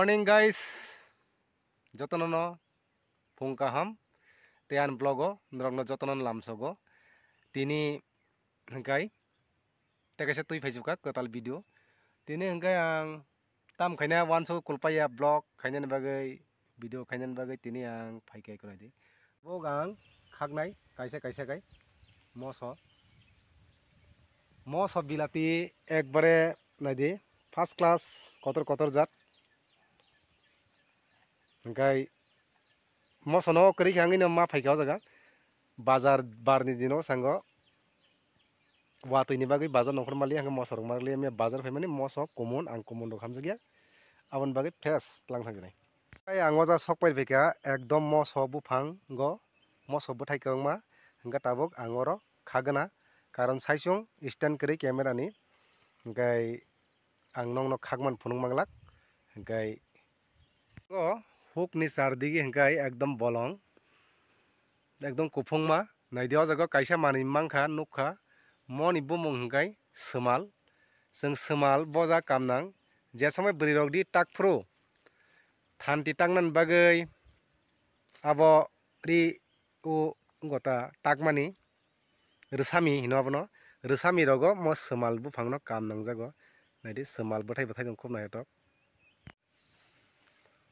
morning guys, jotonono phungkaham tean blogo ndrogno jotonon lamsogo tini hengkai tekesa tui facebooka kotal video tini hengkai ang tam khaina wanso kulpaya blog khaina bagai video khaina bagai tini ang phaikai koradi bogang khagnai kaisa kai moso bilati ekbare naidi first class kotor jat hengkai mosono kri khangino ma phaikao jaga bazar barni dino sango watini bagai bazar nokor mali hang mosor marli me bazar phaimani moso common ang common rok hamjagya abon bagai fresh tlang thangjani ai angoja sokpai phika ekdom moso buphang go moso buthai kangma hingga tabuk angoro khagana karon saisung stand kri camera ni hingkai ang nongno khagman phunung manglak hingkai go hook ni sardigi hingkai ekdom bolong ekdom kuphungma naidio jaga kaisa mani mangkha nukha moni bumung hingkai semal jeng semal boja kamnang je samai bri rok di takfru thanti tangnan bagai abo ri u gota takmani resami hino abono resami rogo mo semal buphangno kamnang jago naidi semal bothai dong khub naitok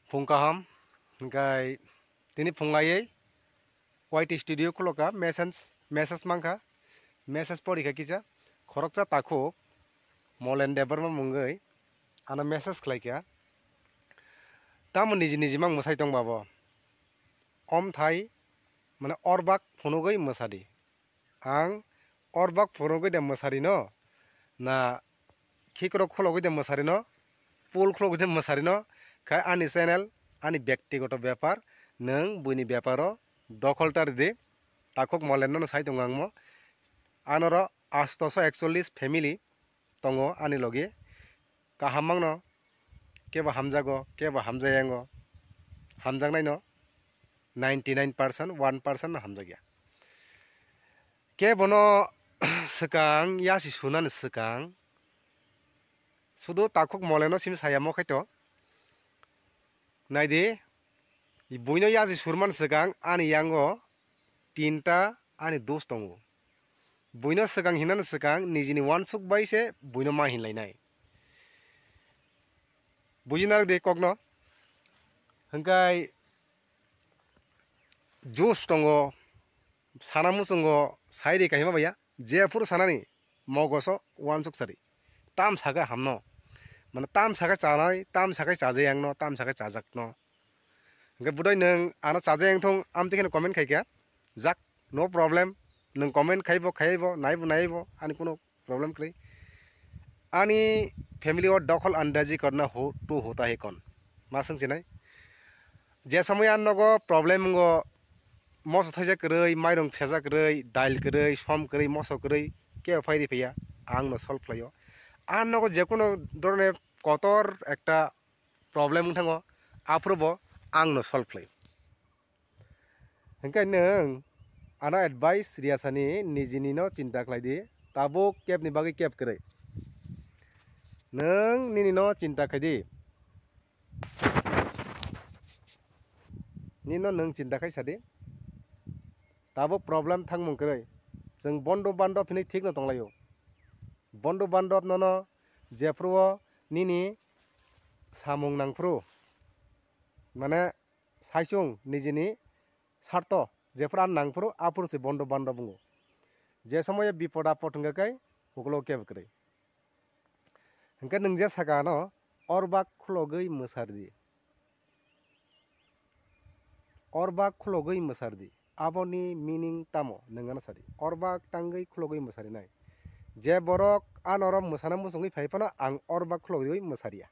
phungkaham hingkai tini phungai white studio kuloka message mangkha message porikha kisa khorokcha takhuk molen debarma mungai ana message khlaikya tamon niji mang musai tong babo om thai mane orbak phunugoi musadi ang orbak phunugoi de musari no na khikro khulogoi de musari no pool khulogoi de musari no khai ani channel ani byaktigoto byapar nang buini byaparo dokoltar de takok molen no sai tongangmo anoro 841 family tongo ani logi kahamangno keba hamjago keba hamjayango hamjangnai no 99% 1% no hamjagya kebono sekang yasi sunan sekang sudo takok moleno sim sayamo khaito naidi buino yasi surman sekang ani yango tinta ani dos tongo buino sekang hinan sekang nijini wansuk baise buino ma hinlainai bujinar de kokno hengkai jus tongo sanamu songo saide kahima baya jefur sanani mogoso wansuk sari tam saga hamno mane tam saga chanai tam saga chajeyangno tam saga chajakno hengkai budoi nang ano chajeyang thong amtikhen comment khaikya jak no problem nang comment khaibo naibo ani kono problem krai ani family or dokol andaji korna ho to hota he kon masang chinai je samay an nogo problem go moso thaija krei mairong pheja krei dail krei som krei moso krei ke faidi pheya ang no solve khlaio an nogo je kono dorone kotor ekta problem thango aprobo ang no solve khlai hengkai nang ana advice riasani nijini no cinta khlaidi tabuk kep ni bagi kep krei nang nini no cinta khaidi nino nang cinta khai sadi tabuk problem thangmung krei jeng bondo bandop hini thik no tonglaio bondo bandop nono jefruo nini samung nangfru mane saisung nijini sarto jefran nangfru apur se bondo bandop bungo je samoye bipod apod hingkai uklo keb krei hingkai nungje saka no orbak khulogoi musardi aboni meaning tamo nangana sari orbak tangai khulogoi musari nai je borok anorom musana musungoi phaipano ang orbak khulogoi musaria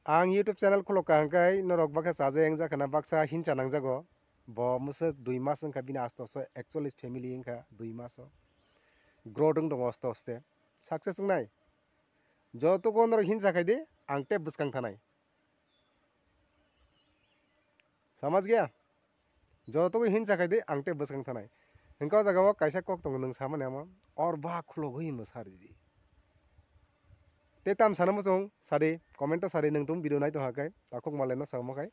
ang YouTube channel khuloka hangkai norok bakha chajeyang jakana baksa hincha nangjago bo musuk 2 mas wngkha bini 841 family wngkha 2 maso grow dong aste aste success ngnai jotogo norok hincha khaide ang tep buskang thanai samaj gaya jotogo hincha khaide ang tep buskang thanai hingka jagao kaisa kok tong nang samane amo orbak khulogoi musari te tam sana mosong sari comment sari nung tum video nai to hakai takok male no samokai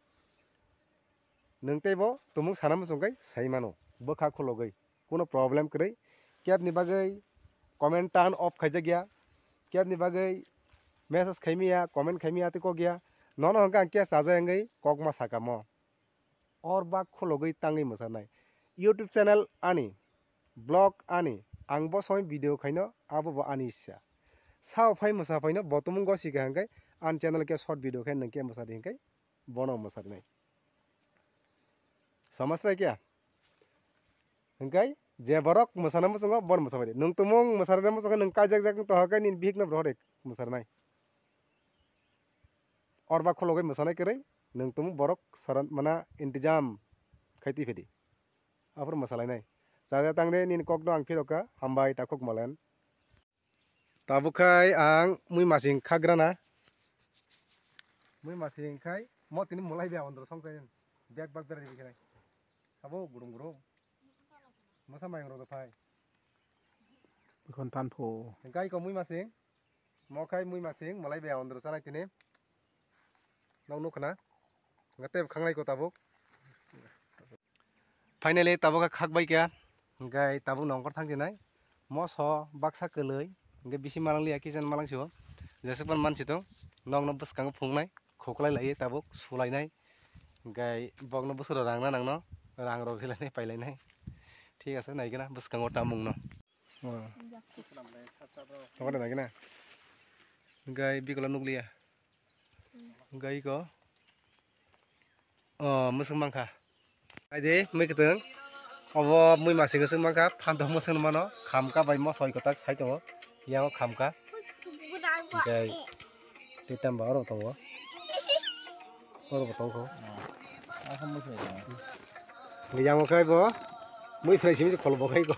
nung te bo tumung sana mosong kai sai mano bokha khologai kono problem krai kyat ni bagai comment tan off khaja gya kyat ni bagai message khaimia comment khaimia te ko gya nono hangka kya saja ngai kok masakha mo or ba khologai tangai mosanai YouTube channel ani blog ani ang bo soy video khaino abo bo ani sa sao phai mosa phaino botumung go sika hangkai an channel ke short video khain nang ke mosari hangkai bono mosari nai samasrai kya hangkai je borok mosana mosongo bon mosabari nung tumung mosarana mosongo nung kajak jak to hakai nin bihik na brorek mosarnai और बा खोलोगे मसाने करे नंग तुम बरक सरन मना इंतजाम खाइती फेदी offer मसाला नहीं साजा तांगदे निन कक दो आं फिरोका हामबाय ताकक मलेन ताबुखाय आं मुई मासिं खाग्राना मुई मासिं खाय मतिनि मुलाय बे अंदर संखायन बैग बैग बेरे बिखाय खाबो गुदुं गुदुं मसा मायं रो फाय बेखौन फानफो गाय को मुई मासिं मखाय मुई मासिं मुलाय बे अंदर सानाय तिनि नौ खना ngate khangnai ko tabuk finally tabuk khakbai kya gai tabuk nongkor thangjinai moso baksa kelei nge bisi malang liya kisan malang sio jesekpan mansi to nong no buskang phungnai khoklai lai tabuk sulainai gai bog no busuro rang na nang no rang ro khilai pailai nai ঠিক আছে নাই কিনা buskang tamung no tawada nai kina gai bikola nukliya gai ko musung mangkha aide muikwtwng obo mui masing musung mangkha phanto musung mano khamka bai mo soi kotak sai tongo yang khamka gai titam ba ro tongo ro botong ko yang mo khai bo mui phrai sim khol bo khai ko